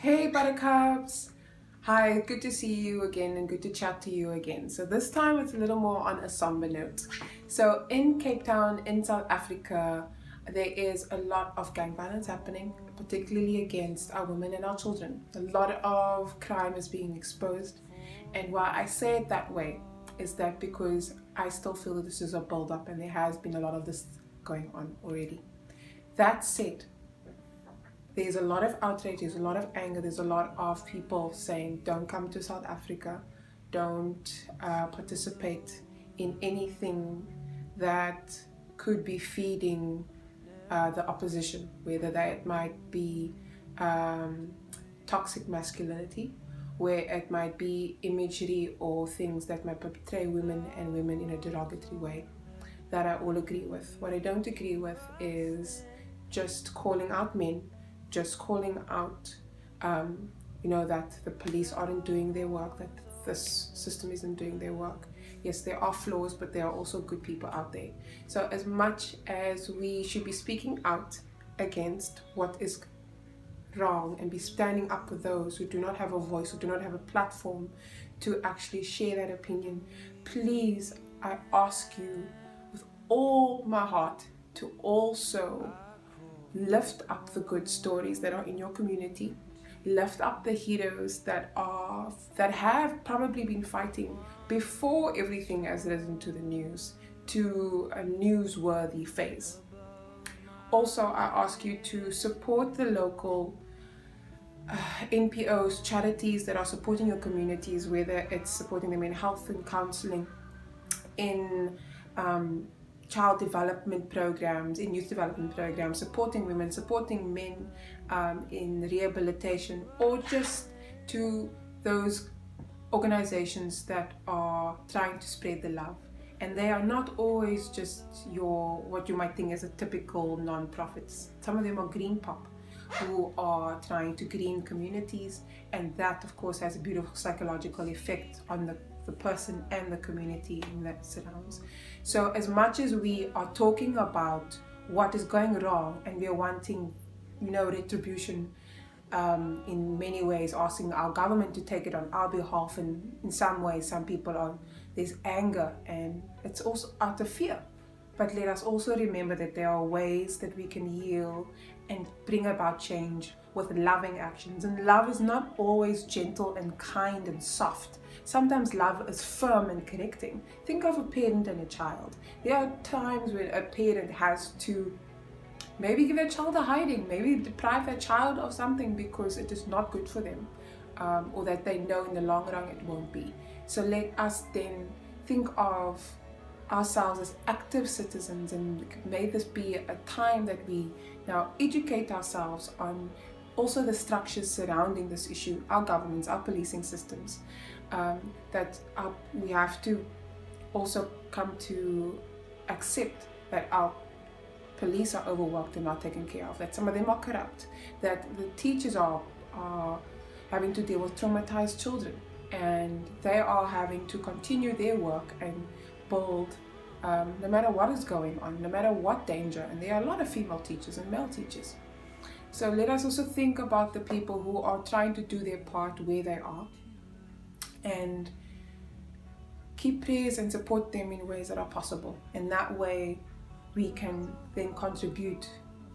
Hey Buttercups! Hi, good to see you again and good to chat to you again. So this time it's a little more on a somber note. So in Cape Town, in South Africa, there is a lot of gang violence happening, particularly against our women and our children. A lot of crime is being exposed. And why I say it that way is that because I still feel that this is a build-up and there has been a lot of this going on already. That said, there's a lot of outrage, there's a lot of anger, there's a lot of people saying don't come to South Africa, don't participate in anything that could be feeding the opposition, whether that might be toxic masculinity, where it might be imagery or things that might portray women and women in a derogatory way, that I all agree with. What I don't agree with is just calling out men, just calling out, that the police aren't doing their work, that this system isn't doing their work. Yes, there are flaws, but there are also good people out there. So as much as we should be speaking out against what is wrong and be standing up for those who do not have a voice, who do not have a platform to actually share that opinion, please, I ask you with all my heart to also lift up the good stories that are in your community, lift up the heroes that have probably been fighting before everything has risen to the news, to a newsworthy phase. Also, I ask you to support the local NPOs, charities that are supporting your communities, whether it's supporting them in health and counseling, in child development programs, in youth development programs, supporting women, supporting men in rehabilitation, or just to those organizations that are trying to spread the love. And they are not always just what you might think as a typical non-profits. Some of them are green pop, who are trying to green communities, and that of course has a beautiful psychological effect on the person and the community that surrounds. So as much as we are talking about what is going wrong and we are wanting retribution in many ways, asking our government to take it on our behalf, and in some ways some people there's anger and it's also out of fear. But let us also remember that there are ways that we can heal and bring about change with loving actions. And love is not always gentle and kind and soft. Sometimes love is firm and correcting. Think of a parent and a child. There are times when a parent has to maybe give their child a hiding, maybe deprive their child of something because it is not good for them, or that they know in the long run it won't be. So let us then think of ourselves as active citizens, and may this be a time that we now educate ourselves on also the structures surrounding this issue, our governments, our policing systems, we have to also come to accept that our police are overworked and not taken care of, that some of them are corrupt, that the teachers are having to deal with traumatized children, and they are having to continue their work and build no matter what is going on, no matter what danger. And there are a lot of female teachers and male teachers. So let us also think about the people who are trying to do their part where they are, and keep prayers and support them in ways that are possible. And that way we can then contribute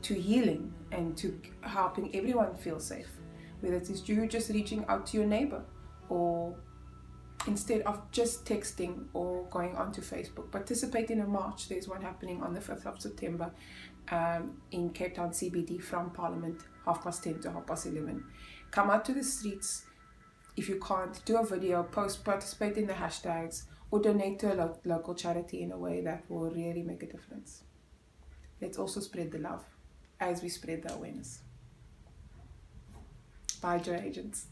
to healing and to helping everyone feel safe, whether it is you just reaching out to your neighbor, or instead of just texting or going onto Facebook, participate in a march. There's one happening on the 5th of September in Cape Town CBD from Parliament, 10:30 to 11:30. Come out to the streets. If you can't, do a video, post, participate in the hashtags, or donate to a local charity in a way that will really make a difference. Let's also spread the love as we spread the awareness. Bye, Joy Agents.